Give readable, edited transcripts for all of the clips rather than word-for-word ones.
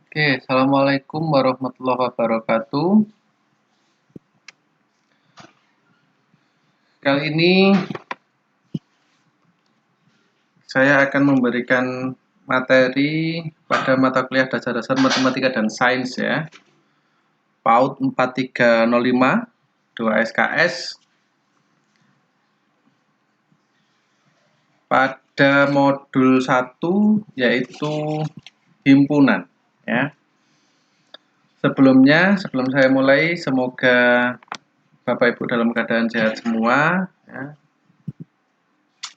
Oke, Assalamualaikum warahmatullahi wabarakatuh. Kali ini saya akan memberikan materi pada mata kuliah dasar-dasar matematika dan sains ya. PAUD 4305 2 SKS pada modul 1 yaitu himpunan ya. Sebelum saya mulai, semoga Bapak Ibu dalam keadaan sehat semua ya.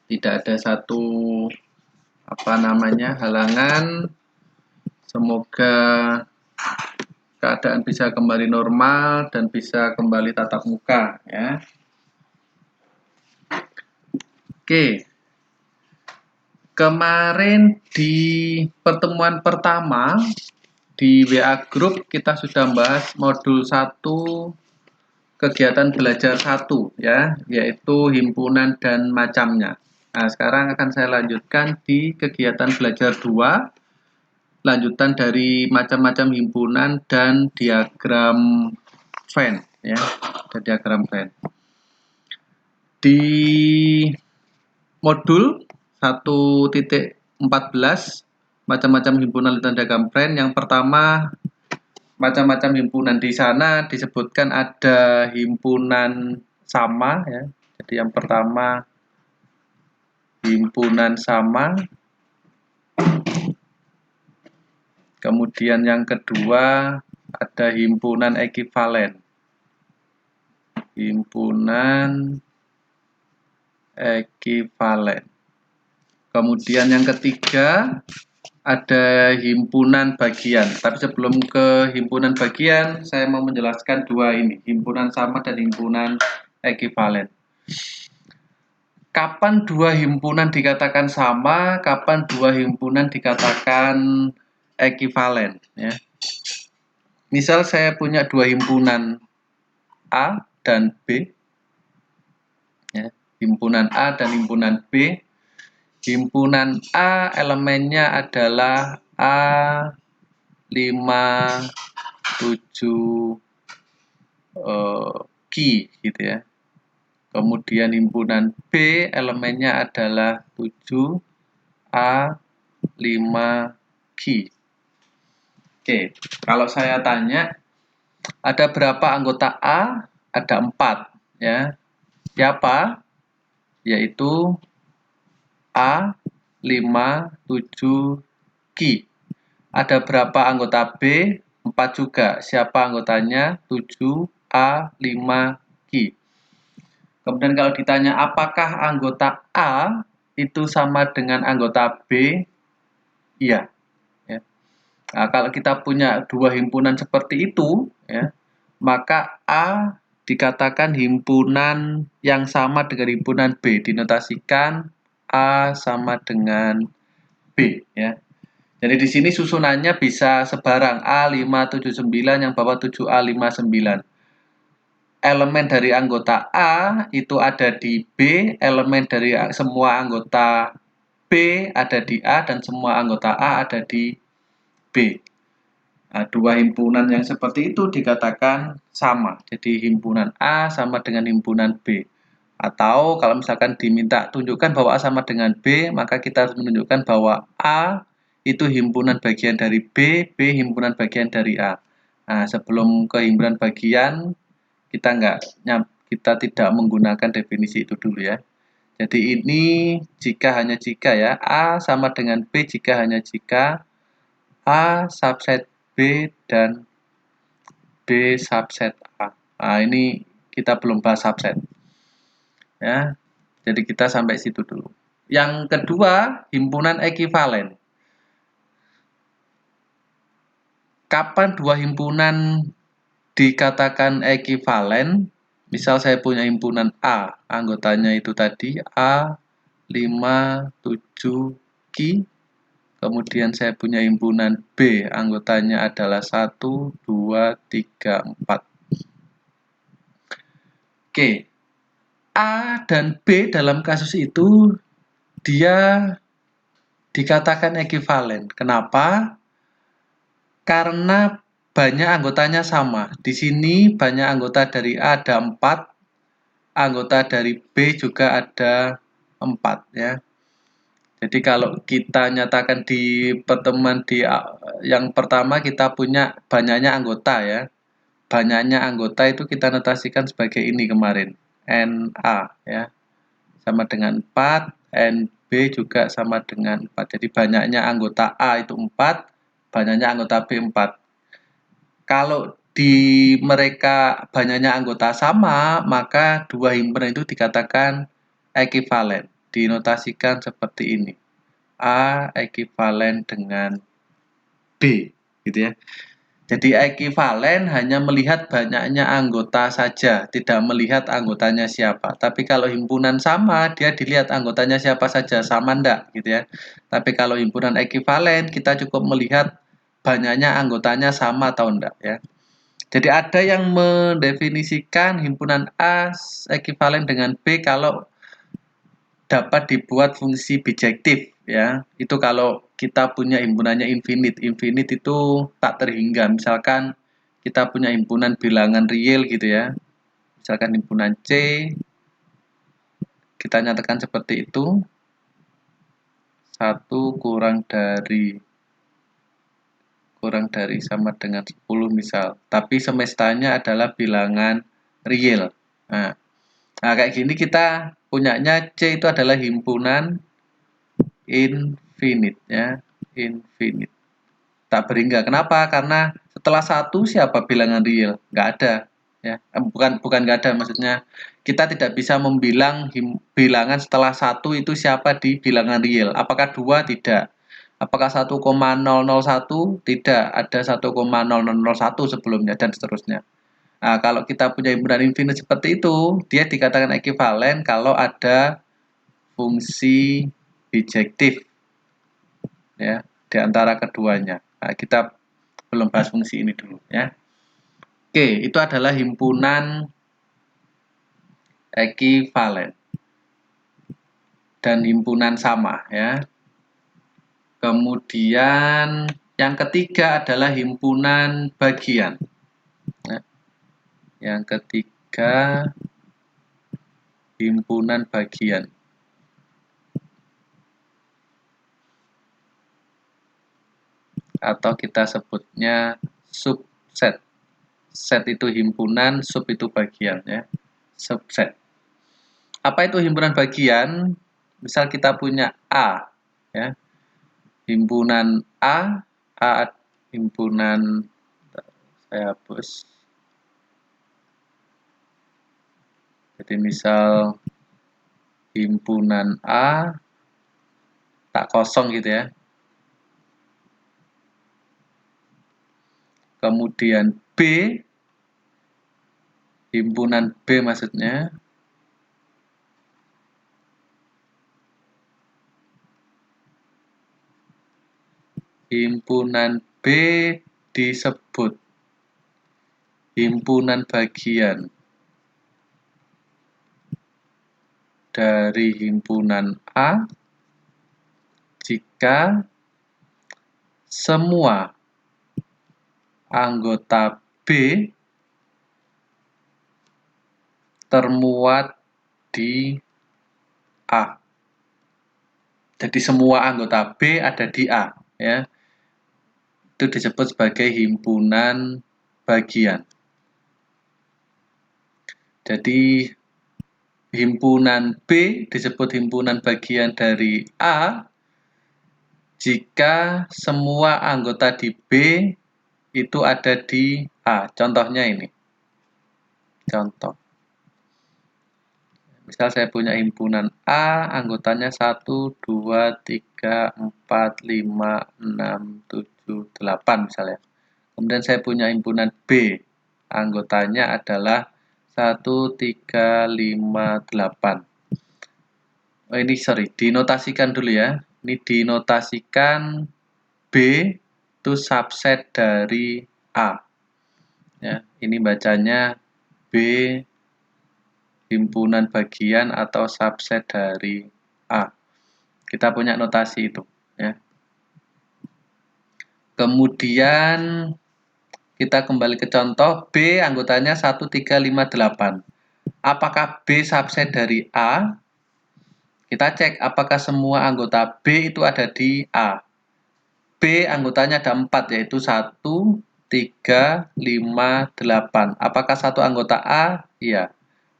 Tidak ada satu halangan. Semoga keadaan bisa kembali normal dan bisa kembali tatap muka ya. Oke. Kemarin di pertemuan pertama di WA Group kita sudah bahas modul 1 kegiatan belajar 1 ya, yaitu himpunan dan macamnya. Nah, sekarang akan saya lanjutkan di kegiatan belajar 2, lanjutan dari macam-macam himpunan dan diagram Venn ya, dan diagram Venn. Di modul 1.14 macam-macam himpunan dan diagram Venn, yang pertama macam-macam himpunan. Di sana disebutkan ada himpunan sama ya. Jadi yang pertama himpunan sama. Kemudian yang kedua ada himpunan ekivalen. Himpunan ekivalen. Kemudian yang ketiga ada himpunan bagian. Tapi sebelum ke himpunan bagian, saya mau menjelaskan dua ini, himpunan sama dan himpunan ekivalen. Kapan dua himpunan dikatakan sama, kapan dua himpunan dikatakan ekivalen ya. Misal saya punya dua himpunan A dan B ya, himpunan A dan himpunan B. Himpunan A elemennya adalah A, 5, 7, Q gitu ya. Kemudian himpunan B elemennya adalah 7, A, 5, Q. Oke, kalau saya tanya ada berapa anggota A? Ada 4 ya. Siapa? Yaitu A, 5, 7, Q. Ada berapa anggota B? 4 juga. Siapa anggotanya? 7, A, 5, Q. Kemudian kalau ditanya apakah anggota A itu sama dengan anggota B? Iya. Ya. Nah, kalau kita punya dua himpunan seperti itu, ya, maka A dikatakan himpunan yang sama dengan himpunan B. Dinotasikan A sama dengan B. Ya. Jadi di sini susunannya bisa sebarang A579 yang bawah 7A59. Elemen dari anggota A itu ada di B, elemen dari semua anggota B ada di A, dan semua anggota A ada di B. Nah, dua himpunan yang seperti itu dikatakan sama. Jadi himpunan A sama dengan himpunan B. Atau kalau misalkan diminta tunjukkan bahwa A sama dengan B, maka kita harus menunjukkan bahwa A itu himpunan bagian dari B, B himpunan bagian dari A. Nah, sebelum ke himpunan bagian, kita tidak menggunakan definisi itu dulu ya. Jadi ini hanya jika ya, A sama dengan B jika hanya jika A subset B dan B subset A. Nah, ini kita belum bahas subset. Ya. Jadi kita sampai situ dulu. Yang kedua, himpunan ekivalen. Kapan dua himpunan dikatakan ekivalen? Misal saya punya himpunan A, anggotanya itu tadi A, 5, 7, Q. Kemudian saya punya himpunan B, anggotanya adalah 1, 2, 3, 4. Oke, A dan B dalam kasus itu dia dikatakan ekivalen. Kenapa? karena banyak anggotanya sama. Di sini banyak anggota dari A ada 4, anggota dari B juga ada 4 ya. Jadi kalau kita nyatakan di pertemuan yang pertama kita punya banyaknya anggota ya. Banyaknya anggota itu kita notasikan sebagai ini kemarin. NA ya. Sama dengan 4, NB juga sama dengan 4. Jadi banyaknya anggota A itu 4, banyaknya anggota B 4. Kalau di mereka banyaknya anggota sama, maka dua himpunan itu dikatakan ekivalen. Dinotasikan seperti ini. A ekivalen dengan B, gitu ya. Jadi ekivalen hanya melihat banyaknya anggota saja, tidak melihat anggotanya siapa. Tapi kalau himpunan sama, dia dilihat anggotanya siapa saja, sama enggak, gitu ya. Tapi kalau himpunan ekivalen, kita cukup melihat banyaknya anggotanya sama atau enggak, ya. Jadi ada yang mendefinisikan himpunan A ekivalen dengan B kalau dapat dibuat fungsi bijektif ya. Itu kalau kita punya himpunannya infinite. Infinite itu tak terhingga. Misalkan kita punya himpunan bilangan real gitu ya. Misalkan himpunan C, kita nyatakan seperti itu. 1 kurang dari sama dengan 10 misal. Tapi semestanya adalah bilangan real. Nah, kayak gini kita punyanya C itu adalah himpunan infinite ya, infinite. Tak berhingga. Kenapa? Karena setelah 1 siapa bilangan real? Nggak ada ya. Bukan nggak ada, maksudnya kita tidak bisa membilang bilangan setelah 1 itu siapa di bilangan real. Apakah 2? Tidak. Apakah 1,001? Tidak, ada 1,0001 sebelumnya dan seterusnya. Nah, kalau kita punya himpunan infinite seperti itu, dia dikatakan ekivalen kalau ada fungsi bijektif ya di antara keduanya. Nah, kita belum bahas fungsi ini dulu ya. Oke, itu adalah himpunan ekivalen dan himpunan sama ya. Kemudian yang ketiga adalah himpunan bagian. Nah, yang ketiga himpunan bagian. Atau kita sebutnya subset. Set itu himpunan, sub itu bagian ya. Subset. Apa itu himpunan bagian? Misal kita punya A ya. Himpunan A himpunan, saya hapus. Jadi misal himpunan A tak kosong gitu ya. Kemudian B, himpunan B maksudnya. Himpunan B disebut himpunan bagian dari himpunan A jika semua anggota B termuat di A. Jadi semua anggota B ada di A ya. Itu disebut sebagai himpunan bagian. Jadi himpunan B disebut himpunan bagian dari A jika semua anggota di B itu ada di A. Contohnya ini. Contoh. Misal saya punya himpunan A, anggotanya 1, 2, 3, 4, 5, 6, 7, 8 misalnya. Kemudian saya punya himpunan B, anggotanya adalah 1, 3, 5, 8. Oh ini sorry, dinotasikan dulu ya. Ini dinotasikan B itu subset dari A. Ya, ini bacanya B himpunan bagian atau subset dari A. Kita punya notasi itu ya. Kemudian kita kembali ke contoh B, anggotanya 1, 3, 5, 8. Apakah B subset dari A? Kita cek apakah semua anggota B itu ada di A. B anggotanya ada 4, yaitu 1, 3, 5, 8. Apakah satu anggota A? Iya.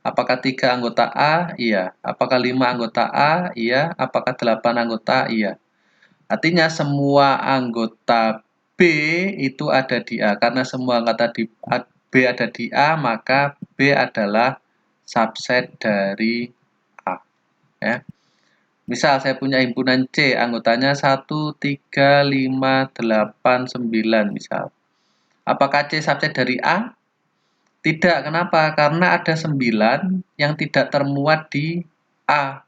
Apakah 3 anggota A? Iya. Apakah 5 anggota A? Iya. Apakah 8 anggota A? Iya. Artinya semua anggota B itu ada di A. Karena semua anggota B ada di A, maka B adalah subset dari A. Ya. Misal saya punya himpunan C, anggotanya 1, 3, 5, 8, 9 misal. Apakah C subset dari A? Tidak, kenapa? Karena ada 9 yang tidak termuat di A.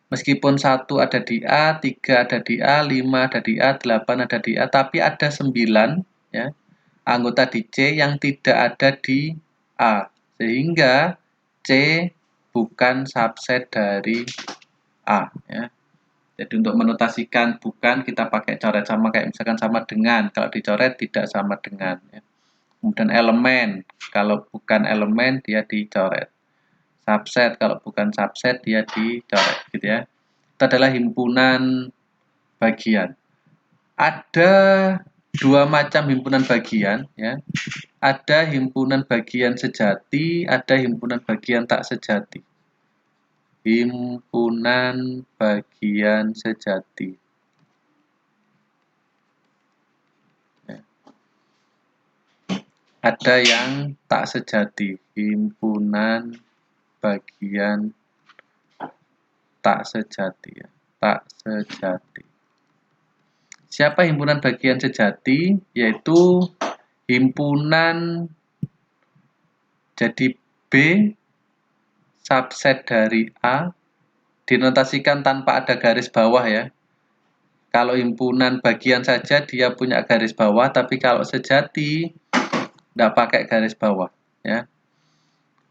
Meskipun 1 ada di A, 3 ada di A, 5 ada di A, 8 ada di A, tapi ada 9 ya, anggota di C yang tidak ada di A. Sehingga C bukan subset dari A ya. Jadi untuk menotasikan bukan kita pakai coret sama kayak misalkan sama dengan. Kalau dicoret tidak sama dengan ya. Kemudian elemen, kalau bukan elemen dia dicoret. Subset, kalau bukan subset dia dicoret gitu ya. Itu adalah himpunan bagian. Ada dua macam himpunan bagian ya. Ada himpunan bagian sejati, ada himpunan bagian tak sejati. Himpunan bagian sejati. Ada yang tak sejati, himpunan bagian tak sejati ya, tak sejati. Siapa himpunan bagian sejati? Yaitu himpunan jadi B subset dari A, dinotasikan tanpa ada garis bawah ya. Kalau himpunan bagian saja dia punya garis bawah, tapi kalau sejati tidak pakai garis bawah ya.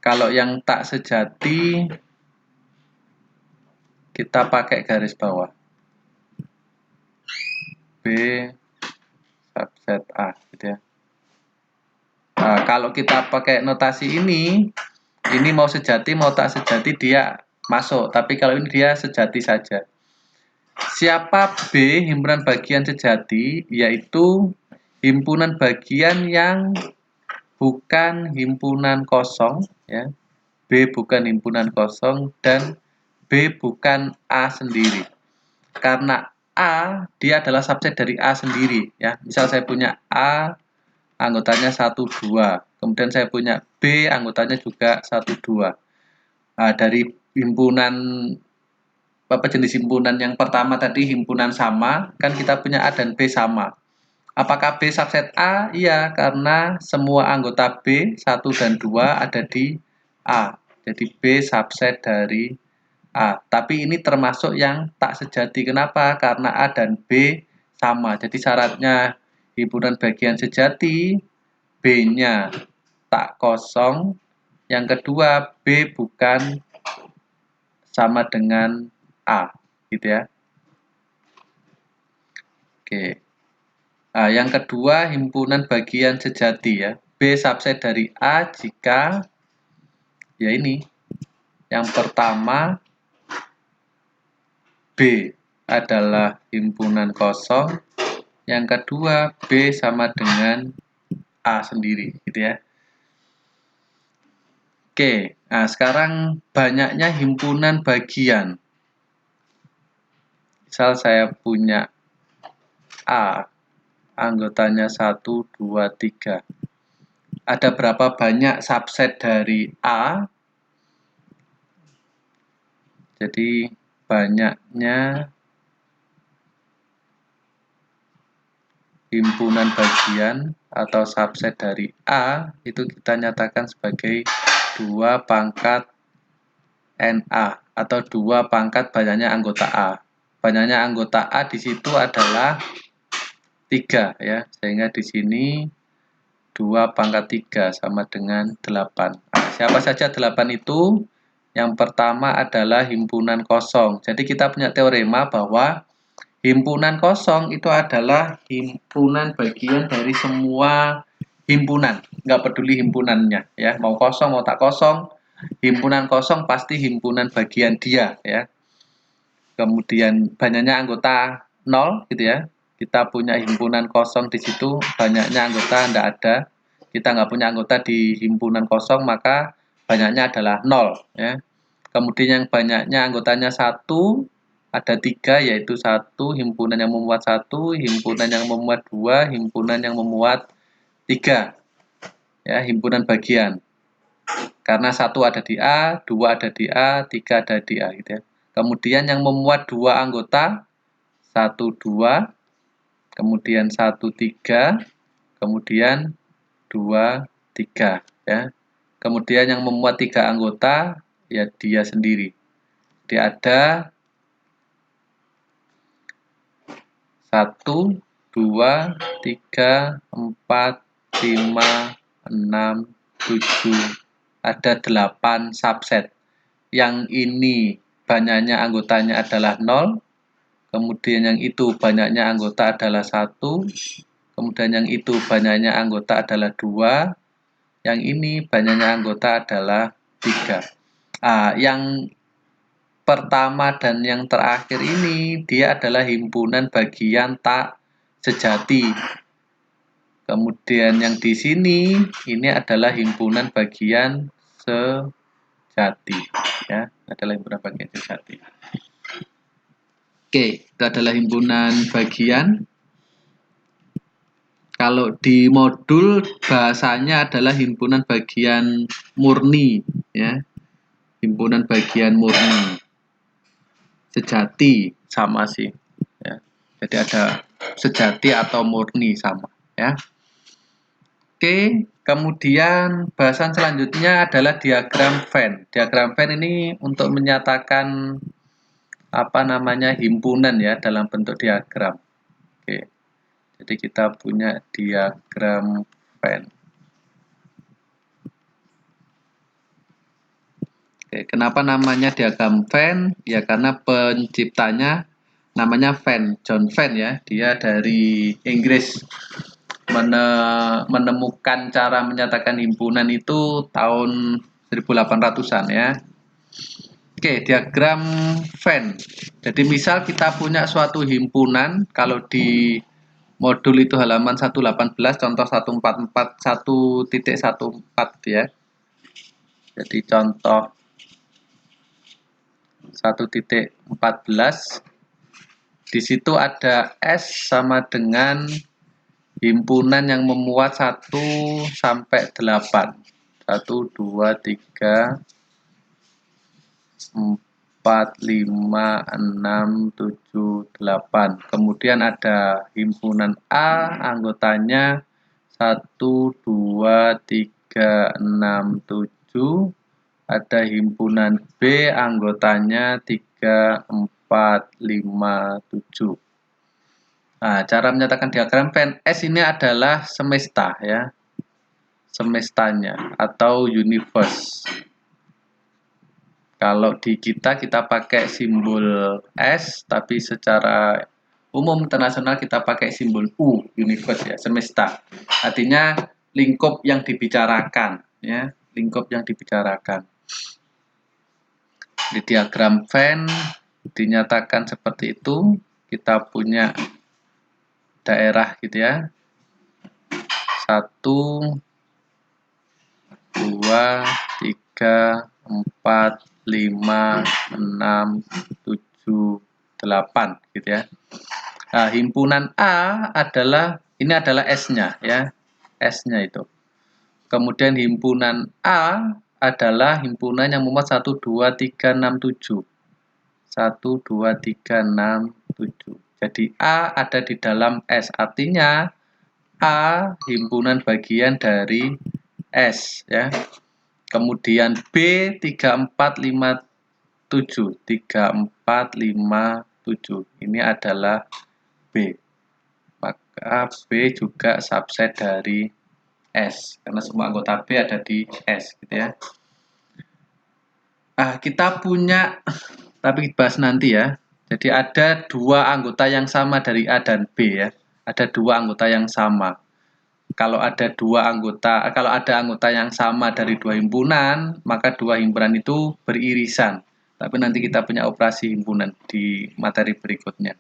Kalau yang tak sejati kita pakai garis bawah. B subset A gitu ya. Nah, kalau kita pakai notasi ini mau sejati mau tak sejati dia masuk, tapi kalau ini dia sejati saja. Siapa B himpunan bagian sejati? Yaitu himpunan bagian yang bukan himpunan kosong ya. B bukan himpunan kosong dan B bukan A sendiri. Karena A dia adalah subset dari A sendiri ya. Misal saya punya A anggotanya 1, 2. Kemudian saya punya B anggotanya juga 1, 2. Nah, dari himpunan jenis himpunan yang pertama tadi himpunan sama, kan kita punya A dan B sama. Apakah B subset A? Iya, karena semua anggota B 1 dan 2 ada di A. Jadi B subset dari A. Tapi ini termasuk yang tak sejati. Kenapa? Karena A dan B sama. Jadi syaratnya himpunan bagian sejati, B-nya tak kosong. Yang kedua, B bukan sama dengan A, gitu ya. Oke. Nah, yang kedua, himpunan bagian sejati ya. B subset dari A jika ya ini. Yang pertama, B adalah himpunan kosong. Yang kedua, B sama dengan A sendiri, gitu ya. Oke, nah sekarang banyaknya himpunan bagian. Misal saya punya A, anggotanya 1, 2, 3. Ada berapa banyak subset dari A? Jadi banyaknya himpunan bagian atau subset dari A itu kita nyatakan sebagai 2 pangkat NA atau 2 pangkat banyaknya anggota A. Banyaknya anggota A di situ adalah 3 ya, sehingga di sini 2 pangkat 3 sama dengan 8. Nah, siapa saja 8 itu? Yang pertama adalah himpunan kosong. Jadi kita punya teorema bahwa Himpunan kosong itu adalah himpunan bagian dari semua himpunan, nggak peduli himpunannya ya, mau kosong mau tak kosong, himpunan kosong pasti himpunan bagian dia ya. Kemudian banyaknya anggota 0 gitu ya. Kita punya himpunan kosong di situ, banyaknya anggota tidak ada. Kita nggak punya anggota di himpunan kosong, maka banyaknya adalah 0 ya. Kemudian yang banyaknya anggotanya 1, ada 3, yaitu 1 himpunan yang memuat 1, himpunan yang memuat 2, himpunan yang memuat 3 ya, himpunan bagian. Karena 1 ada di A, 2 ada di A, 3 ada di A gitu ya. Kemudian yang memuat 2 anggota 1, 2, kemudian 1, 3, kemudian 2, 3 ya. Kemudian yang memuat 3 anggota ya dia sendiri. Jadi ada 1, 2, 3, 4, 5, 6, 7, ada 8 subset. Yang ini banyaknya anggotanya adalah 0, kemudian yang itu banyaknya anggota adalah 1, kemudian yang itu banyaknya anggota adalah 2, yang ini banyaknya anggota adalah 3. Yang pertama dan yang terakhir ini dia adalah himpunan bagian tak sejati. Kemudian yang di sini ini adalah himpunan bagian sejati ya, adalah himpunan bagian sejati. Oke, itu adalah himpunan bagian. Kalau di modul bahasanya adalah himpunan bagian murni ya. Himpunan bagian murni. Sejati sama sih ya. Jadi ada sejati atau murni sama ya. Oke, kemudian bahasan selanjutnya adalah diagram Venn. Diagram Venn ini untuk menyatakan himpunan ya dalam bentuk diagram. Oke. Jadi kita punya diagram Venn. Oke, kenapa namanya diagram Venn? Ya karena penciptanya namanya Venn, John Venn ya. Dia dari Inggris. Menemukan cara menyatakan himpunan itu tahun 1800-an ya. Oke, diagram Venn. Jadi misal kita punya suatu himpunan, kalau di modul itu halaman 118 contoh 144 1.14 ya. Jadi contoh 1.14 di situ ada S sama dengan himpunan yang memuat 1 sampai 8. 1, 2, 3, 4, 5, 6, 7, 8. Kemudian ada himpunan A, anggotanya 1, 2, 3, 6, 7. Ada himpunan B, anggotanya 3, 4, 5, 7. Nah, cara menyatakan diagram Venn S ini adalah semesta ya. Semestanya atau universe. Kalau di kita pakai simbol S, tapi secara umum internasional kita pakai simbol U, universe ya, semesta. Artinya lingkup yang dibicarakan ya, lingkup yang dibicarakan. Di diagram Venn dinyatakan seperti itu. Kita punya daerah gitu ya, 1, 2, 3, 4, 5, 6, 7, 8 gitu ya. Nah, himpunan A adalah ini adalah S-nya ya. S-nya itu. Kemudian himpunan A adalah himpunan yang memuat 1, 2, 3, 6, 7. 1, 2, 3, 6, 7. Jadi A ada di dalam S. Artinya A himpunan bagian dari S ya. Kemudian B 3, 4, 5, 7. 3, 4, 5, 7. Ini adalah B. Maka B juga subset dari S. Karena semua anggota B ada di S gitu ya. Kita punya, tapi bahas nanti ya. Jadi ada dua anggota yang sama dari A dan B ya. Ada dua anggota yang sama. Kalau ada anggota yang sama dari dua himpunan, maka dua himpunan itu beririsan. Tapi nanti kita punya operasi himpunan di materi berikutnya.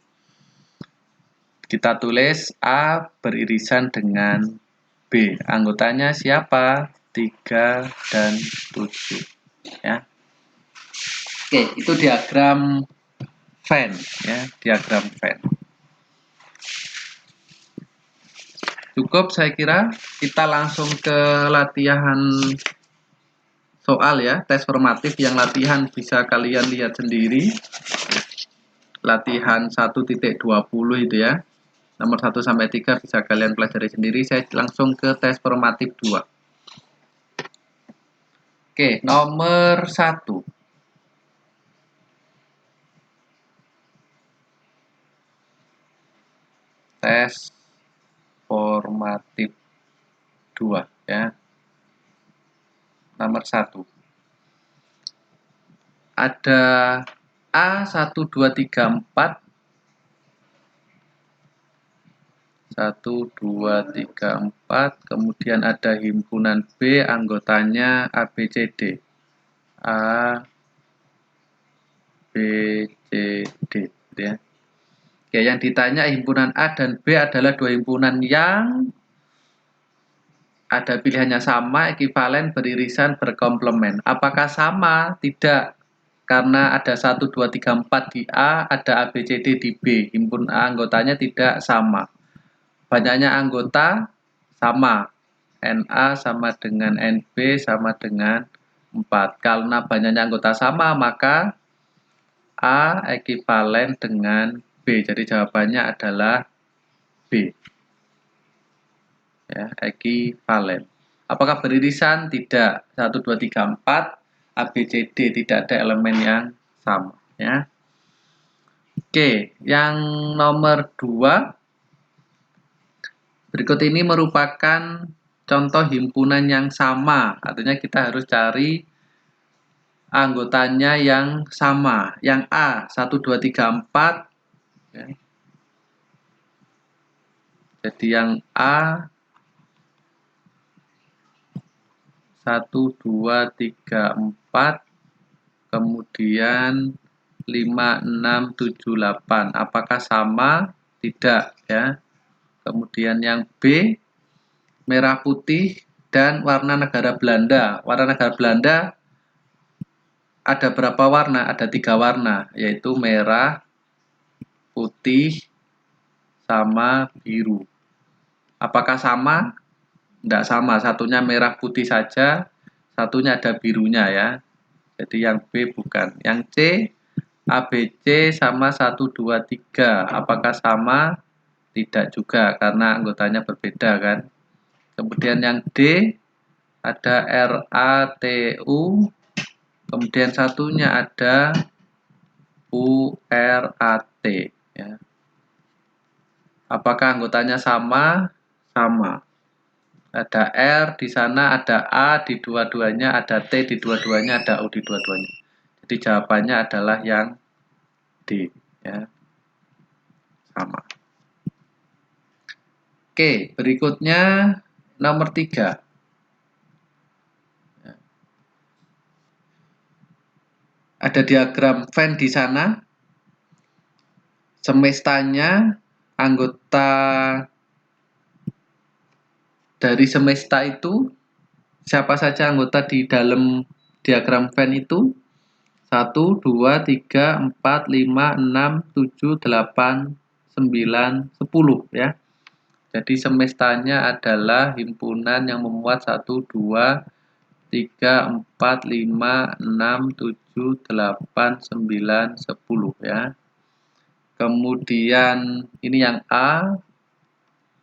Kita tulis A beririsan dengan B. Anggotanya siapa? 3 dan 7. Ya. Oke, itu diagram Venn ya, diagram Venn. Cukup saya kira, kita langsung ke latihan soal ya, tes formatif yang latihan bisa kalian lihat sendiri. Latihan 1.20 itu ya. Nomor 1 sampai 3 bisa kalian pelajari sendiri. Saya langsung ke tes formatif 2. Oke, nomor 1. Tes formatif 2 ya. Nomor 1. Ada A 1 2 3 4 1 2 3 4, kemudian ada himpunan B, anggotanya A B C D. A B C D ya. Oke, yang ditanya himpunan A dan B adalah dua himpunan yang ada pilihannya sama, ekivalen, beririsan, berkomplement. Apakah sama? Tidak. Karena ada 1, 2, 3, 4 di A, ada A, B, C, D di B. Himpun A anggotanya tidak sama. Banyaknya anggota sama. NA sama dengan NB sama dengan 4. Karena banyaknya anggota sama, maka A ekivalen dengan B. Jadi jawabannya adalah B. Ya, ekivalen. Apakah beririsan? Tidak. 1, 2, 3, 4. A, B, C, D tidak ada elemen yang sama. Ya. Oke, yang nomor 2. Berikut ini merupakan contoh himpunan yang sama. Artinya kita harus cari anggotanya yang sama. Yang A, 1, 2, 3, 4. Ya. Jadi yang A 1, 2, 3, 4, kemudian 5, 6, 7, 8. Apakah sama? Tidak ya. Kemudian yang B, merah putih dan warna negara Belanda. Warna negara Belanda ada berapa warna? Ada 3 warna, yaitu merah, putih, sama biru. Apakah sama? Tidak sama, satunya merah putih saja, satunya ada birunya ya. Jadi yang B bukan. Yang C, ABC sama 1, 2, 3. Apakah sama? Tidak juga, karena anggotanya berbeda kan. Kemudian yang D, ada RATU. Kemudian satunya ada URAT. Ya. Apakah anggotanya sama? Sama. Ada R di sana, ada A di dua-duanya, ada T di dua-duanya, ada U di dua-duanya. Jadi jawabannya adalah yang D. Ya. Sama. Oke, berikutnya nomor 3. Ada diagram Venn di sana. Semestanya, anggota dari semesta itu, siapa saja anggota di dalam diagram Venn itu? 1, 2, 3, 4, 5, 6, 7, 8, 9, 10 ya. Jadi semestanya adalah himpunan yang memuat 1, 2, 3, 4, 5, 6, 7, 8, 9, 10 ya. Kemudian ini yang A,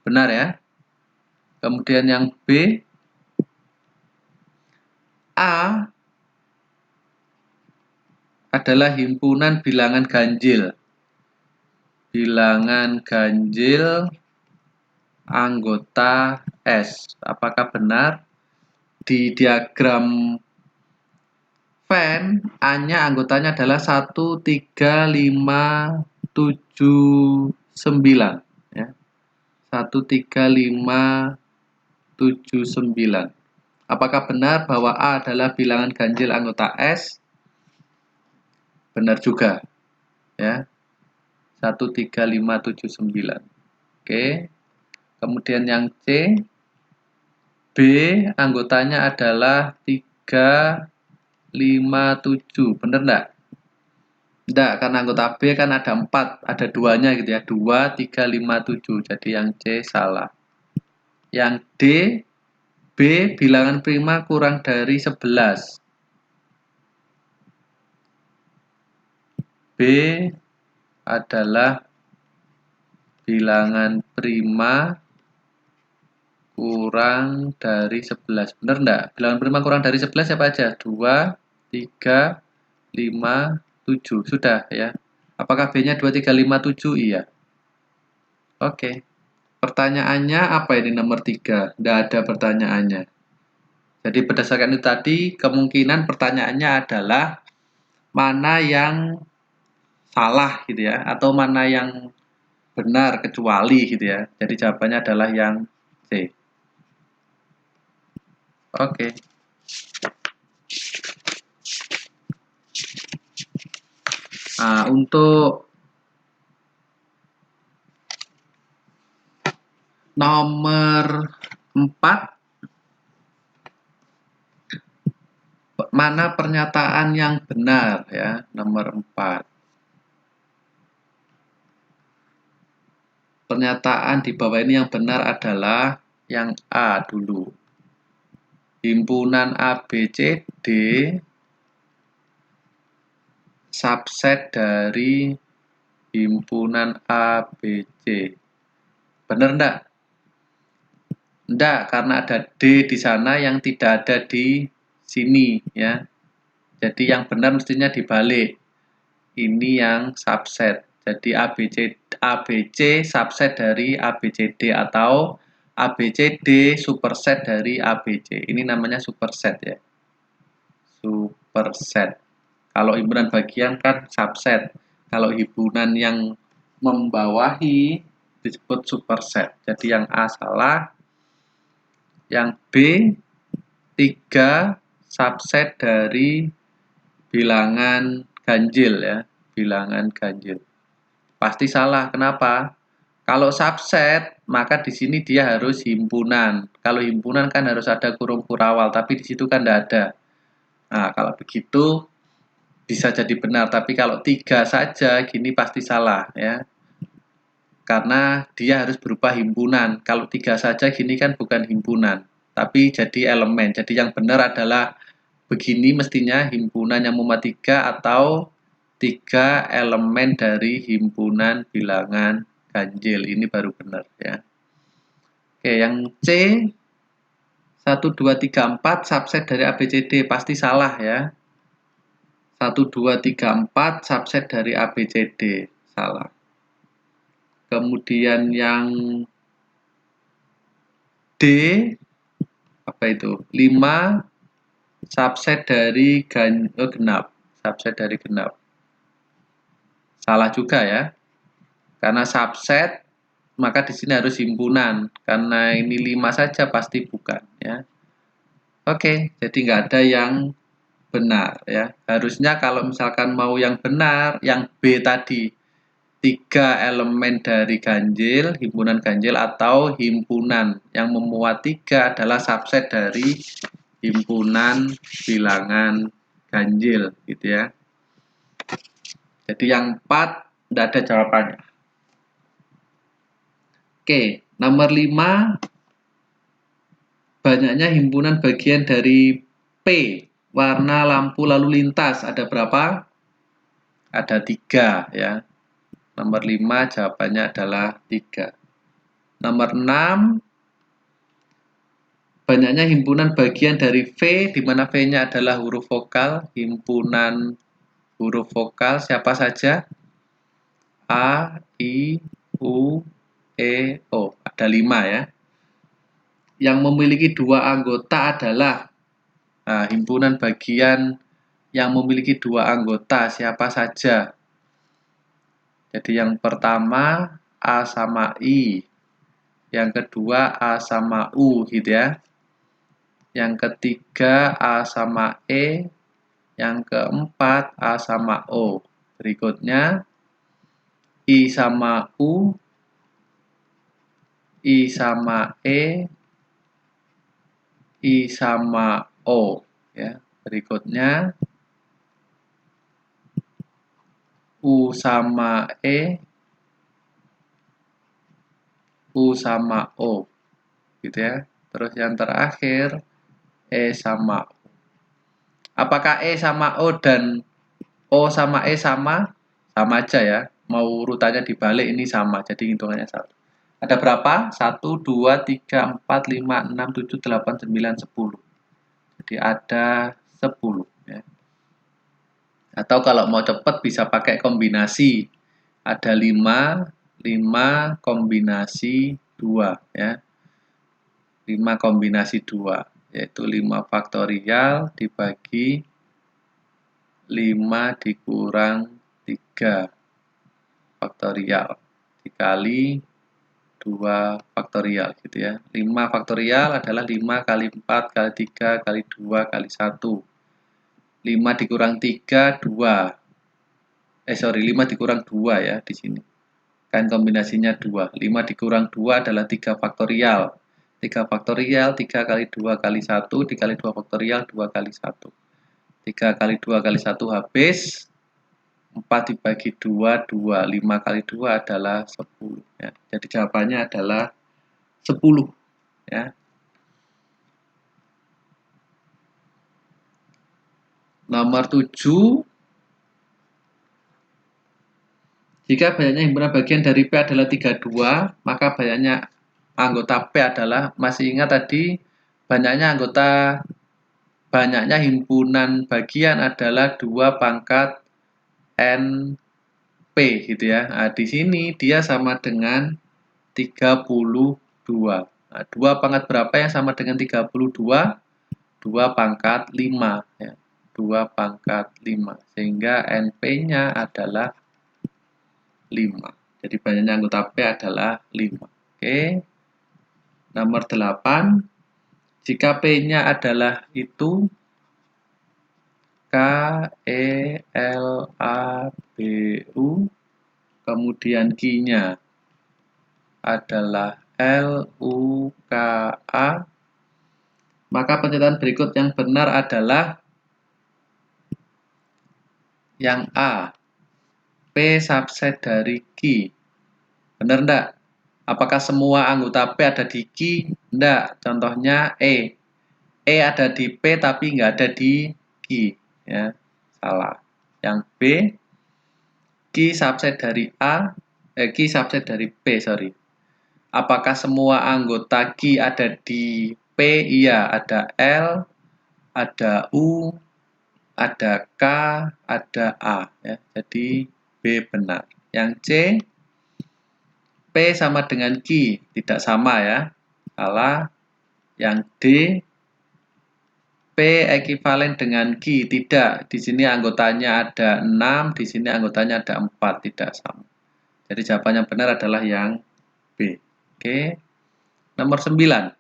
benar ya. Kemudian yang B, A adalah himpunan bilangan ganjil. Bilangan ganjil anggota S. Apakah benar? Di diagram fan A-nya anggotanya adalah 1, 3, 5, 7, 9 ya. 1, 3, 5, 7, 9. Apakah benar bahwa A adalah bilangan ganjil anggota S? Benar juga ya. 1, 3, 5, 7, 9. Oke. Kemudian yang C, B anggotanya adalah 3, 5, 7. Benar enggak? Enggak, karena anggota B kan ada 4, ada 2-nya gitu ya. 2, 3, 5, 7. Jadi yang C salah. Yang D, B bilangan prima kurang dari 11. B adalah bilangan prima kurang dari 11. Benar enggak? Bilangan prima kurang dari 11 siapa aja? 2, 3, 5, 7. Sudah ya. Apakah B-nya 2, 3, 5, 7? Iya. Oke. Pertanyaannya apa ini nomor 3? Tidak ada pertanyaannya. Jadi berdasarkan itu tadi, kemungkinan pertanyaannya adalah mana yang salah gitu ya, atau mana yang benar kecuali gitu ya. Jadi jawabannya adalah yang C. Oke. Nah, untuk nomor 4, mana pernyataan yang benar ya, nomor 4. Pernyataan di bawah ini yang benar adalah yang A dulu. Himpunan ABCD subset dari himpunan ABC. Benar enggak? Enggak, karena ada D di sana yang tidak ada di sini ya. Jadi yang benar mestinya dibalik. Ini yang subset. Jadi ABC subset dari ABCD atau ABCD superset dari ABC. Ini namanya superset ya. Superset. Kalau himpunan bagian kan subset. Kalau himpunan yang membawahi disebut superset. Jadi yang A salah. Yang B 3 subset dari bilangan ganjil ya. Bilangan ganjil. Pasti salah. Kenapa? Kalau subset, maka di sini dia harus himpunan. Kalau himpunan kan harus ada kurung kurawal, tapi di situ kan tidak ada. Nah, kalau begitu bisa jadi benar, tapi kalau 3 saja gini pasti salah ya. Karena dia harus berupa himpunan. Kalau 3 saja gini kan bukan himpunan, tapi jadi elemen. Jadi yang benar adalah begini mestinya himpunan yang memuat 3 atau 3 elemen dari himpunan bilangan ganjil. Ini baru benar ya. Oke, yang C 1, 2, 3, 4 subset dari ABCD pasti salah ya. 1, 2, 3, 4 subset dari ABCD salah. Kemudian yang D apa itu? 5 subset dari genap. Subset dari genap. Salah juga ya. Karena subset maka di sini harus himpunan. Karena ini 5 saja pasti bukan ya. Oke, jadi nggak ada yang benar ya. Harusnya kalau misalkan mau yang benar, yang B tadi 3 elemen dari ganjil, himpunan ganjil atau himpunan yang memuat 3 adalah subset dari himpunan bilangan ganjil gitu ya. Jadi yang 4 tidak ada jawabannya. Oke, nomor 5 banyaknya himpunan bagian dari P warna lampu lalu lintas ada berapa? Ada 3 ya. Nomor 5 jawabannya adalah 3. Nomor 6 banyaknya himpunan bagian dari V di mana V-nya adalah huruf vokal. Himpunan huruf vokal siapa saja? A, I, U, E, O. Ada 5 ya. Yang memiliki 2 anggota adalah himpunan bagian yang memiliki dua anggota siapa saja? Jadi yang pertama A sama I, yang kedua A sama U gitu ya. Yang ketiga A sama E, yang keempat A sama O. Berikutnya I sama U, I sama E, I sama O ya. Berikutnya U sama E, U sama O gitu ya. Terus yang terakhir E sama O. Apakah E sama O dan O sama E sama? Sama aja ya. Mau urutannya dibalik ini sama. Jadi hitungannya satu. Ada berapa? 1, 2, 3, 4, 5, 6, 7, 8, 9, 10. Jadi ada 10 ya. Atau kalau mau cepat bisa pakai kombinasi. Ada 5 kombinasi 2 ya. 5 kombinasi 2 yaitu 5 faktorial dibagi 5 dikurang 3 faktorial dikali 2 faktorial gitu ya. 5 faktorial adalah 5 kali 4 kali 3 kali 2 kali 1. 5 dikurang 3 2. 5 dikurang 2 ya di sini. Kan kombinasinya 2. 5 dikurang 2 adalah 3 faktorial. 3 faktorial 3 kali 2 kali 1 dikali 2 faktorial 2 kali 1. 3 kali 2 kali 1 habis. 4 dibagi 2, 2. 5 kali 2 adalah 10. Ya. Jadi jawabannya adalah 10. Ya. Nomor 7. Jika banyaknya himpunan bagian dari P adalah 32, maka banyaknya anggota P adalah, masih ingat tadi, banyaknya himpunan bagian adalah 2 pangkat NP gitu ya. Nah, di sini dia sama dengan 32. Nah, 2 pangkat berapa yang sama dengan 32? 2 pangkat 5 ya. 2 pangkat 5. Sehingga NP-nya adalah 5. Jadi banyaknya anggota P adalah 5. Oke. Nomor 8. Jika P-nya adalah itu K, E, L, A, B, U, kemudian Q-nya adalah L, U, K, A, maka pencetakan berikut yang benar adalah yang A, P subset dari Q. Benar enggak? Apakah semua anggota P ada di Q? Enggak. Contohnya E. E ada di P tapi enggak ada di Q. Ya, salah. Yang B, Q subset dari A, Q subset dari P, sorry. Apakah semua anggota Q ada di P? Iya, ada L, ada U, ada K, ada A. Ya, jadi B benar. Yang C, P sama dengan Q, tidak sama ya. Salah. Yang D, P ekuivalen dengan Q, tidak. Di sini anggotanya ada 6, di sini anggotanya ada 4, tidak sama. Jadi jawaban yang benar adalah yang B. Oke. Nomor 9.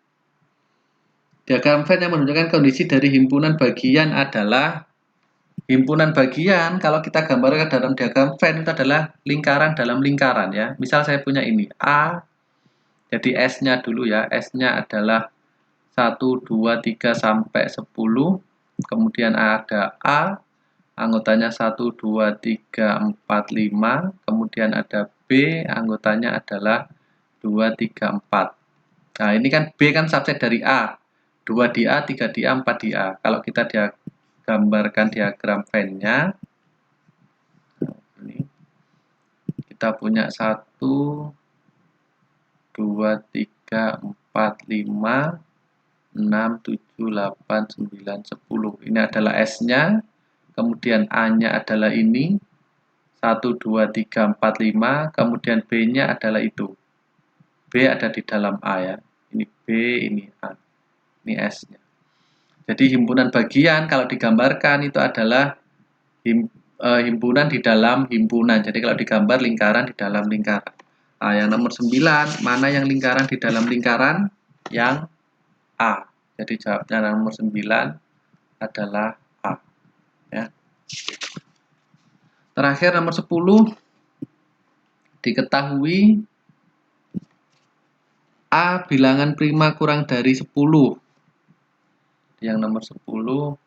Diagram Venn yang menunjukkan kondisi dari himpunan bagian adalah, himpunan bagian kalau kita gambarkan dalam diagram Venn itu adalah lingkaran dalam lingkaran ya. Misal saya punya ini A, jadi S-nya dulu ya. S-nya adalah 1, 2, 3 sampai 10. Kemudian ada A, anggotanya 1, 2, 3, 4, 5. Kemudian ada B, anggotanya adalah 2, 3, 4. Nah, ini kan B kan subset dari A. 2 di A, 3 di A, 4 di A. Kalau kita gambarkan diagram Venn-nya, ini kita punya 1, 2, 3, 4, 5, 6, 7, 8, 9, 10. Ini adalah S-nya. Kemudian A-nya adalah ini. 1, 2, 3, 4, 5. Kemudian B-nya adalah itu. B ada di dalam A ya. Ini B, ini A. Ini S-nya. Jadi himpunan bagian kalau digambarkan itu adalah himpunan di dalam himpunan. Jadi kalau digambar lingkaran di dalam lingkaran. Nah, yang nomor 9, mana yang lingkaran di dalam lingkaran? Yang A. Jadi jawabnya nomor 9 adalah A. Ya. Terakhir nomor 10, diketahui A bilangan prima kurang dari 10. Yang nomor 10,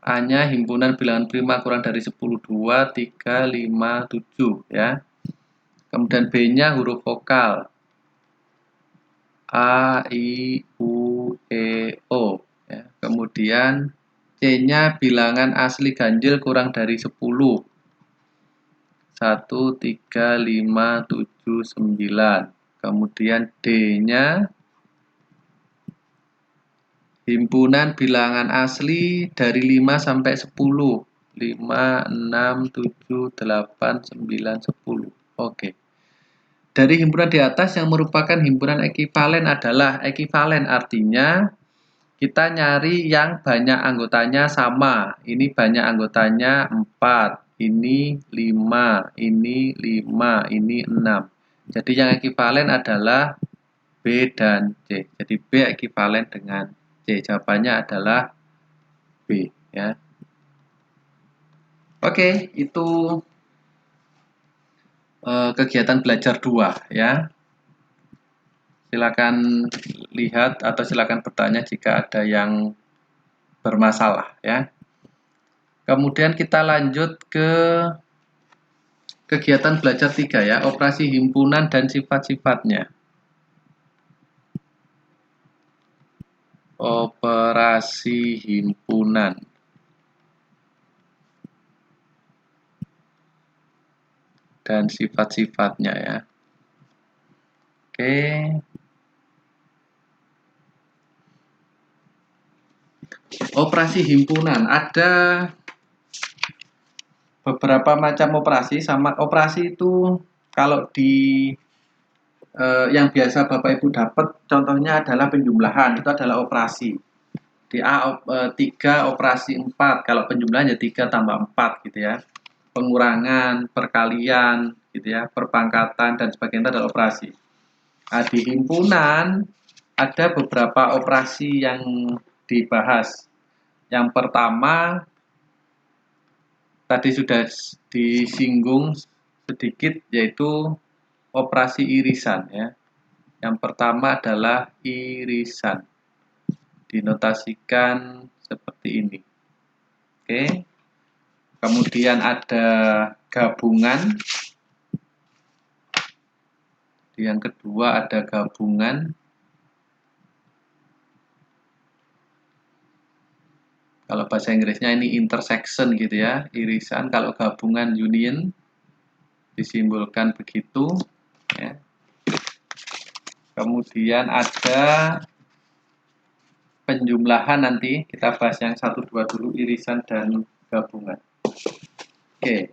A-nya himpunan bilangan prima kurang dari 10, 2, 3, 5, 7 ya. Kemudian B-nya huruf vokal. A, I, U, E, O ya. Kemudian C-nya bilangan asli ganjil kurang dari 10. 1, 3, 5, 7, 9. Kemudian D-nya himpunan bilangan asli dari 5 sampai 10. 5, 6, 7, 8, 9, 10. Oke. Dari himpunan di atas yang merupakan himpunan ekivalen adalah ekivalen, artinya kita nyari yang banyak anggotanya sama. Ini banyak anggotanya 4, ini 5, ini 5, ini 6. Jadi yang ekivalen adalah B dan C. Jadi B ekivalen dengan C. Jawabannya adalah B ya. Oke, itu kegiatan belajar 2 ya. Silakan lihat atau silakan bertanya jika ada yang bermasalah ya. Kemudian kita lanjut ke kegiatan belajar 3 ya, operasi himpunan dan sifat-sifatnya. Operasi himpunan dan sifat-sifatnya ya. Oke. Operasi himpunan, ada beberapa macam operasi. Sama operasi itu kalau di yang biasa Bapak Ibu dapat contohnya adalah penjumlahan, itu adalah operasi. Di A 3 operasi 4, kalau penjumlahan ya 3 tambah 4 gitu ya. Pengurangan, perkalian gitu ya, perpangkatan dan sebagainya adalah operasi. Nah, di himpunan ada beberapa operasi yang dibahas. Yang pertama tadi sudah disinggung sedikit, yaitu operasi irisan ya. Yang pertama adalah irisan. Dinotasikan seperti ini. Oke. Kemudian ada gabungan. Yang kedua ada gabungan. Kalau bahasa Inggrisnya ini intersection gitu ya, irisan. Kalau gabungan union, disimbolkan begitu ya. Kemudian ada penjumlahan, nanti kita bahas yang 1, 2 dulu, irisan dan gabungan. Oke.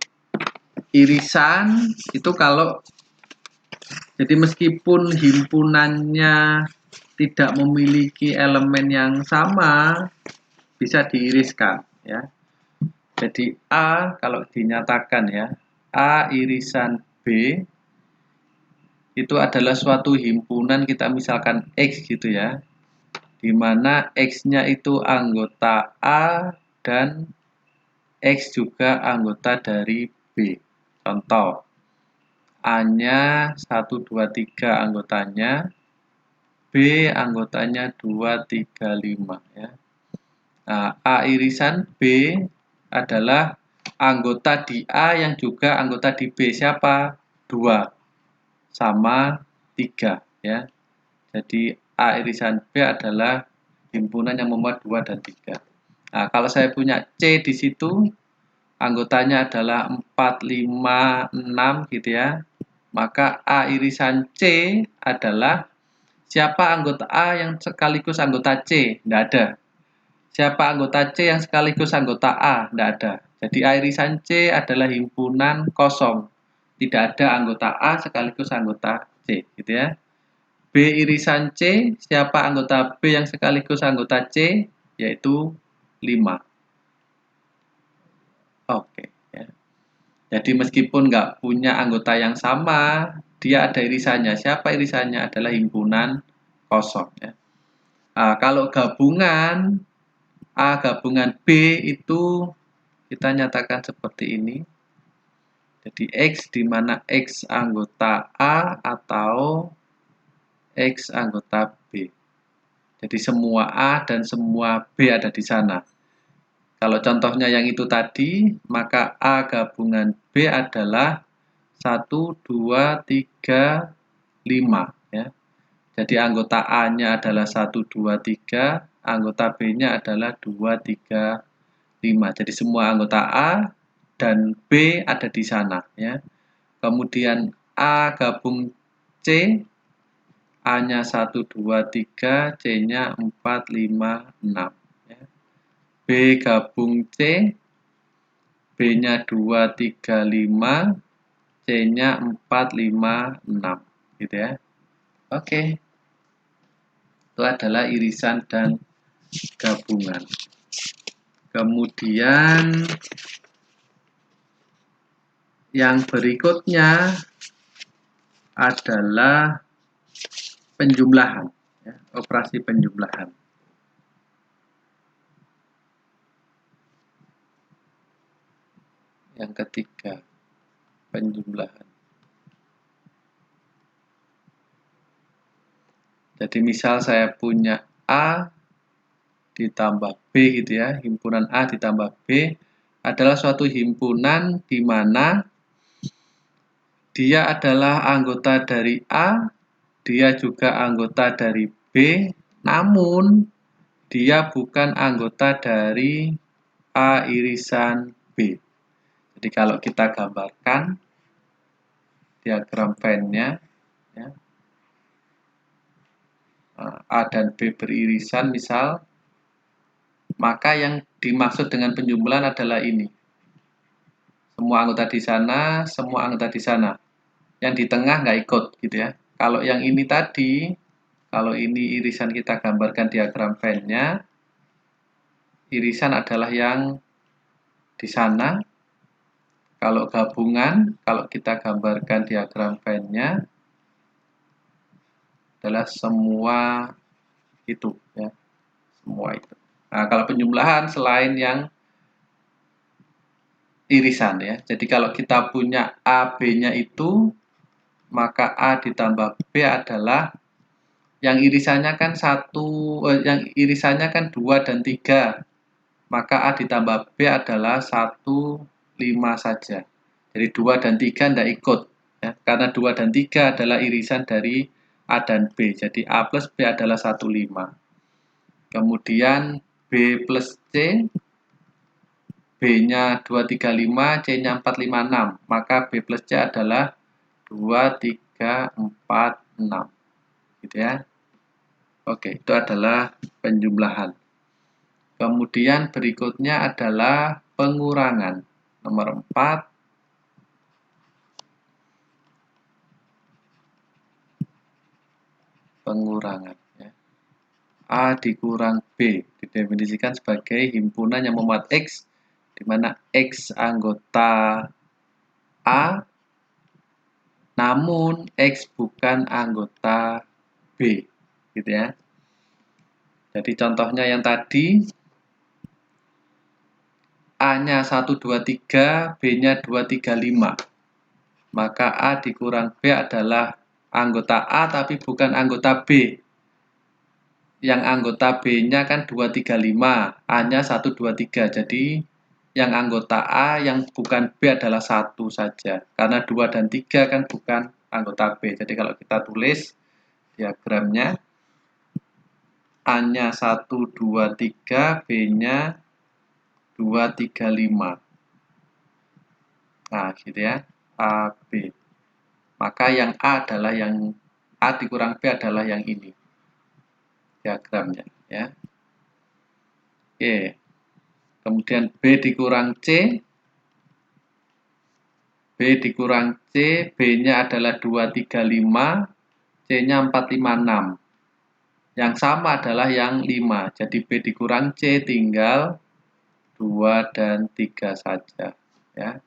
Irisan itu kalau jadi meskipun himpunannya tidak memiliki elemen yang sama, bisa diiriskan ya. Jadi A kalau dinyatakan ya, A irisan B itu adalah suatu himpunan, kita misalkan X gitu ya, di mana X-nya itu anggota A dan X juga anggota dari B. Contoh, A-nya 1, 2, 3 anggotanya, B anggotanya 2, 3, 5 ya. Nah, A irisan B adalah anggota di A yang juga anggota di B. Siapa? 2 sama 3 ya. Jadi A irisan B adalah himpunan yang memuat 2 dan 3. Nah, kalau saya punya C di situ, anggotanya adalah 4, 5, 6 gitu ya. Maka A irisan C adalah siapa anggota A yang sekaligus anggota C? Tidak ada. Siapa anggota C yang sekaligus anggota A? Tidak ada. Jadi A irisan C adalah himpunan kosong. Tidak ada anggota A sekaligus anggota C, gitu ya. B irisan C, siapa anggota B yang sekaligus anggota C? Yaitu 5. Oke, ya. Jadi meskipun nggak punya anggota yang sama, dia ada irisannya. Siapa irisannya? Adalah himpunan kosong. Ya. Kalau gabungan A gabungan B itu kita nyatakan seperti ini. Jadi X di mana X anggota A atau X anggota B. Jadi semua A dan semua B ada di sana. Kalau contohnya yang itu tadi, maka A gabungan B adalah 1, 2, 3, 5. Ya. Jadi anggota A-nya adalah 1, 2, 3, anggota B-nya adalah 2, 3, 5. Jadi semua anggota A dan B ada di sana. Ya. Kemudian A gabung C, A-nya 1, 2, 3, C-nya 4, 5, 6. Ya. B gabung C, B-nya 2, 3, 5, C-nya 4, 5, 6. Gitu ya. Oke. Itu adalah irisan dan gabungan. Kemudian yang berikutnya adalah penjumlahan. Ya, operasi penjumlahan. Yang ketiga, penjumlahan. Jadi misal saya punya A ditambah B gitu ya, himpunan A ditambah B adalah suatu himpunan di mana dia adalah anggota dari A, dia juga anggota dari B, namun dia bukan anggota dari A irisan B. Jadi kalau kita gambarkan diagram Venn-nya, ya, A dan B beririsan misal, maka yang dimaksud dengan penjumlahan adalah ini. Semua anggota di sana, semua anggota di sana. Yang di tengah nggak ikut gitu ya. Kalau yang ini tadi, kalau ini irisan kita gambarkan diagram Venn-nya, irisan adalah yang di sana. Kalau gabungan, kalau kita gambarkan diagram Venn-nya, adalah semua itu ya, semua itu. Nah, kalau penjumlahan selain yang irisan ya. Jadi kalau kita punya A, B-nya itu, maka A ditambah B adalah yang irisannya kan yang irisannya kan 2 dan 3. Maka A ditambah B adalah 1, 5 saja. Jadi 2 dan 3 tidak ikut ya. Karena 2 dan 3 adalah irisan dari A dan B. Jadi A plus B adalah 1, 5. Kemudian B plus C, B-nya 2, 3, 5, C-nya 4, 5, 6. Maka B plus C adalah 2, 3, 4, 6. Gitu ya. Oke, itu adalah penjumlahan. Kemudian berikutnya adalah pengurangan. Nomor 4. Pengurangan. Ya. A dikurang B didefinisikan sebagai himpunan yang memuat X, di mana X anggota A, namun X bukan anggota B. Gitu ya. Jadi contohnya yang tadi, A-nya 1, 2, 3, B-nya 2, 3, 5. Maka A dikurang B adalah anggota A tapi bukan anggota B. Yang anggota B-nya kan 2, 3, 5. A-nya 1, 2, 3. Jadi yang anggota A yang bukan B adalah 1 saja. Karena 2 dan 3 kan bukan anggota B. Jadi kalau kita tulis diagramnya, A-nya 1, 2, 3, B-nya 2, 3, 5. Nah, gitu ya. A, B. Maka yang A adalah yang A dikurang B adalah yang ini. Diagramnya, ya. Oke. Kemudian B dikurang C. B dikurang C, B-nya adalah 2, 3, 5, C-nya 4, 5, 6. Yang sama adalah yang 5. Jadi B dikurang C tinggal 2, 2, dan 3 saja. Ya.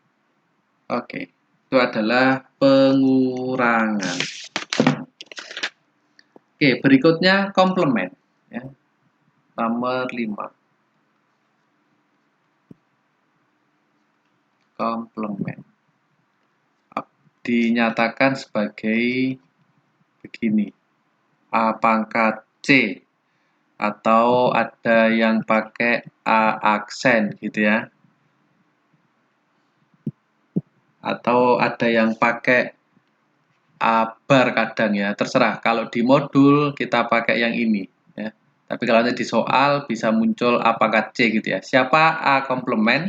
Oke, itu adalah pengurangan. Oke, berikutnya komplement. Ya. Nomor 5. Komplement. Dinyatakan sebagai begini. A pangkat C. Atau ada yang pakai A aksen gitu ya. Atau ada yang pakai A bar kadang ya, terserah. Kalau di modul kita pakai yang ini ya. Tapi kalau di soal bisa muncul A pangkat C gitu ya. Siapa A komplement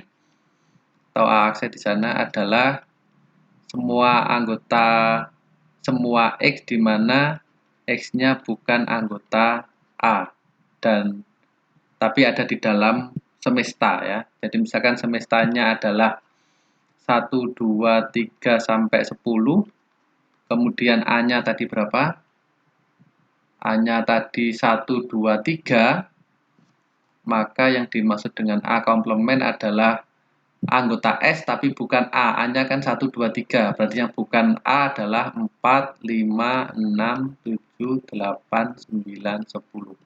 atau A aksen di sana adalah semua anggota semua X di mana X-nya bukan anggota A dan tapi ada di dalam semesta ya. Jadi misalkan semestanya adalah 1, 2, 3 sampai 10. Kemudian A-nya tadi berapa? A-nya tadi 1, 2, 3. Maka yang dimaksud dengan A komplement adalah anggota S tapi bukan A. A-nya kan 1, 2, 3. Berarti yang bukan A adalah 4, 5, 6, 7, 8, 9, 10.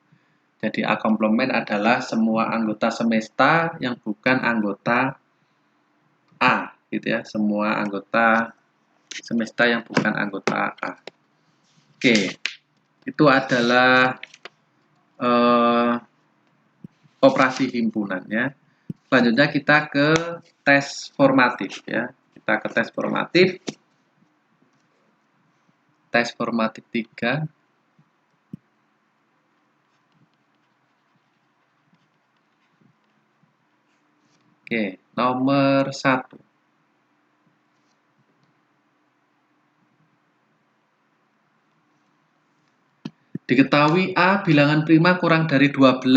Jadi A komplement adalah semua anggota semesta yang bukan anggota A, gitu ya. Semua anggota semesta yang bukan anggota A. Oke, itu adalah operasi himpunan ya. Selanjutnya kita ke tes formatif ya. Kita ke tes formatif. Tes formatif 3. Oke, nomor 1. Diketahui A bilangan prima kurang dari 12.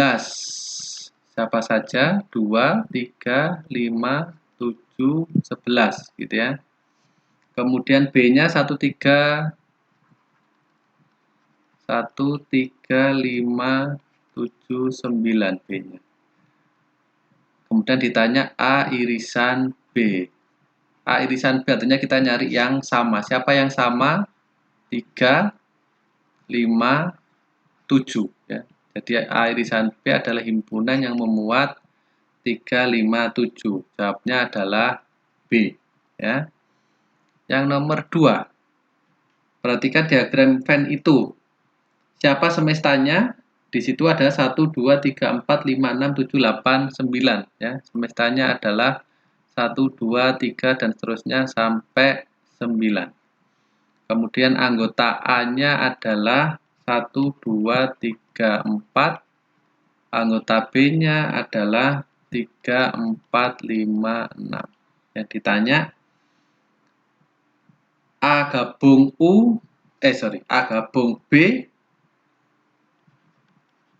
Siapa saja? 2, 3, 5, 7, 11 gitu ya. Kemudian B-nya 1, 3, 5, 7, 9 B-nya. Kemudian ditanya A irisan B. A irisan B artinya kita nyari yang sama. Siapa yang sama? 3, 5, 7 ya. Jadi A irisan B adalah himpunan yang memuat 3, 5, 7. Jawabnya adalah B ya. Yang nomor 2. Perhatikan diagram Venn itu. Siapa semestanya? Di situ ada 1, 2, 3, 4, 5, 6, 7, 8, 9 ya. Semestanya adalah 1, 2, 3 dan seterusnya sampai 9. Kemudian anggota A-nya adalah 1, 2, 3, 4. Anggota B-nya adalah 3, 4, 5, 6. Yang ditanya A gabung A gabung B,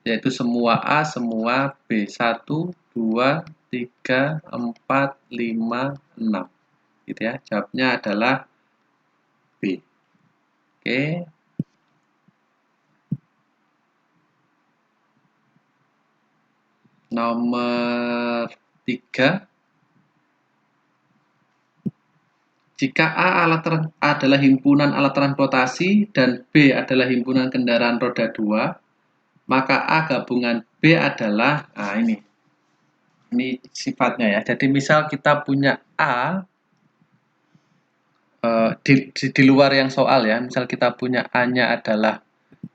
yaitu semua A, semua B. 1, 2, 3, 4, 5, 6. Gitu ya. Jawabnya adalah B. Oke. Nomor 3. Jika A adalah himpunan alat transportasi dan B adalah himpunan kendaraan roda 2, maka A gabungan B adalah, nah ini sifatnya ya. Jadi misal kita punya A di luar yang soal ya. Misal kita punya A-nya adalah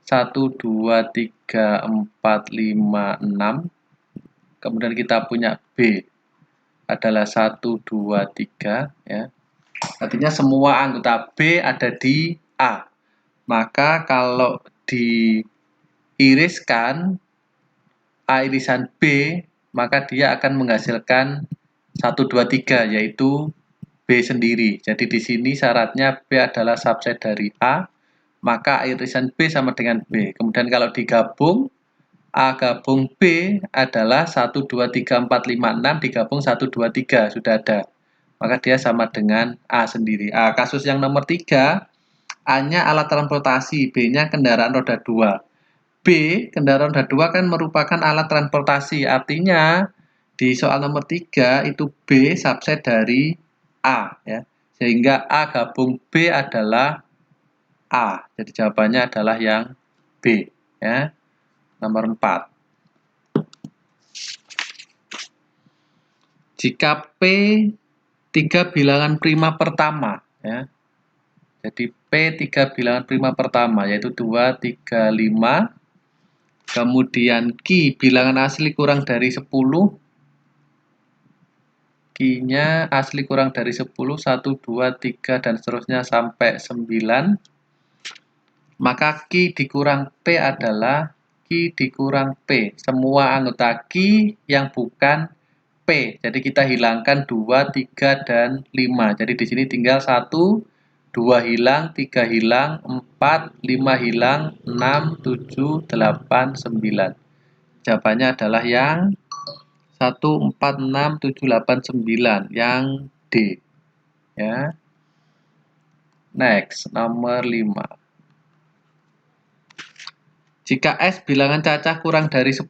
1, 2, 3, 4, 5, 6. Kemudian kita punya B adalah 1, 2, 3 ya. Artinya semua anggota B ada di A. Maka kalau diiriskan A irisan B, maka dia akan menghasilkan 1, 2, 3, yaitu B sendiri. Jadi di sini syaratnya B adalah subset dari A, maka A irisan B sama dengan B. Kemudian kalau digabung, A gabung B adalah 1, 2, 3, 4, 5, 6, digabung 1, 2, 3, sudah ada. Maka dia sama dengan A sendiri. Kasus yang nomor 3, A-nya alat transportasi, B-nya kendaraan roda 2. B, kendaraan roda 2 kan merupakan alat transportasi, artinya Di soal nomor 3 itu B subset dari A ya. Sehingga A gabung B adalah A. Jadi jawabannya adalah yang B ya. Nomor 4. Jika P 3 bilangan prima pertama ya. Jadi P 3 bilangan prima pertama yaitu 2, 3, 5. Kemudian Q bilangan asli kurang dari 10. Q-nya asli kurang dari 10, 1, 2, 3 dan seterusnya sampai 9. Maka Q dikurang P adalah Q dikurang P. Semua anggota Q yang bukan P. Jadi kita hilangkan 2, 3 dan 5. Jadi di sini tinggal 1, 2 hilang, 3 hilang, 4, 5 hilang, 6, 7, 8, 9. Jawabannya adalah yang 1, 4, 6, 7, 8, 9. Yang D. Ya. Next, nomor 5. Jika S bilangan cacah kurang dari 10.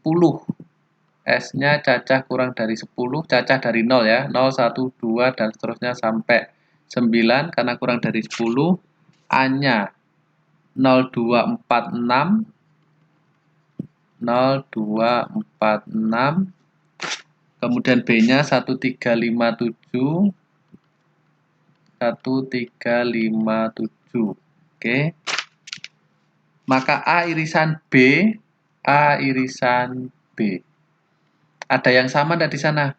S-nya cacah kurang dari 10, cacah dari 0 ya. 0, 1, 2, dan seterusnya sampai 9 karena kurang dari 10. A-nya 0, 2, 4, 6. 0, 2, 4, 6. Kemudian B-nya 1, 3, 5, 7. 1, 3, 5, 7. Oke. Maka A irisan B. A irisan B. Ada yang sama tidak di sana?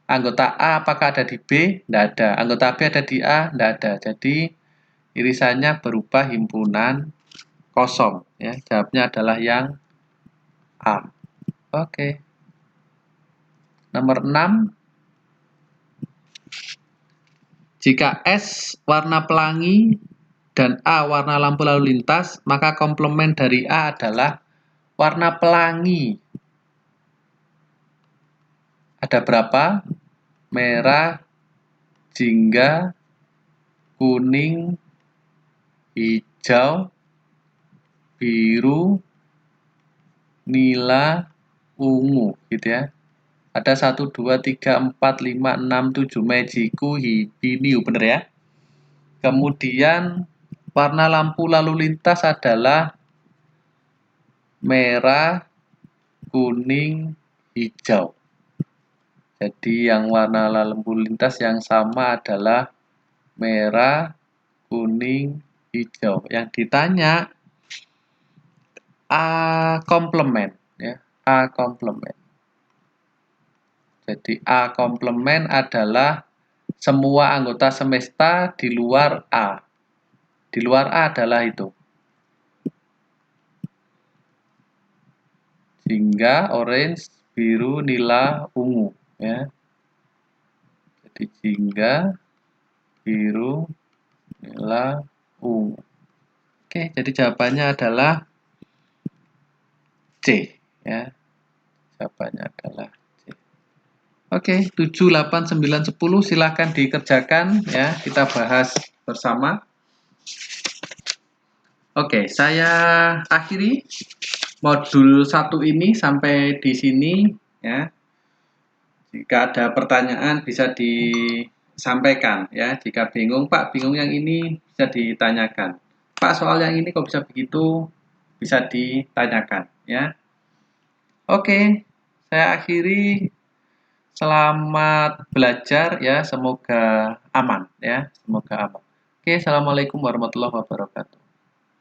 Anggota A apakah ada di B? Tidak ada. Anggota B ada di A? Tidak ada. Jadi irisannya berupa himpunan kosong. Ya, jawabnya adalah yang A. Oke. Nomor 6. Jika S warna pelangi dan A warna lampu lalu lintas, maka komplement dari A adalah warna pelangi. Ada berapa? Merah, jingga, kuning, hijau, biru, nila, ungu gitu ya. Ada 1, 2, 3, 4, 5, 6, 7. Mejiku, hibiniu, bener ya. Kemudian warna lampu lalu lintas adalah merah, kuning, hijau. Jadi yang warna lampu lintas yang sama adalah merah, kuning, hijau. Yang ditanya A komplement ya, A komplement. Jadi A komplement adalah semua anggota semesta di luar A. Di luar A adalah itu. Jingga, orange, biru, nila, ungu ya. Jadi jingga, biru, nila, ungu. Oke, jadi jawabannya adalah C ya. Jawabannya adalah C. Oke, 7, 8, 9, 10 silahkan dikerjakan ya, kita bahas bersama. Oke, saya akhiri modul 1 ini sampai di sini ya. Jika ada pertanyaan bisa disampaikan ya. Jika bingung, Pak, bingung yang ini bisa ditanyakan. Pak, soal yang ini kok bisa begitu? Bisa ditanyakan ya. Oke, saya akhiri. Selamat belajar ya, semoga aman ya, semoga aman. Oke, assalamualaikum warahmatullahi wabarakatuh.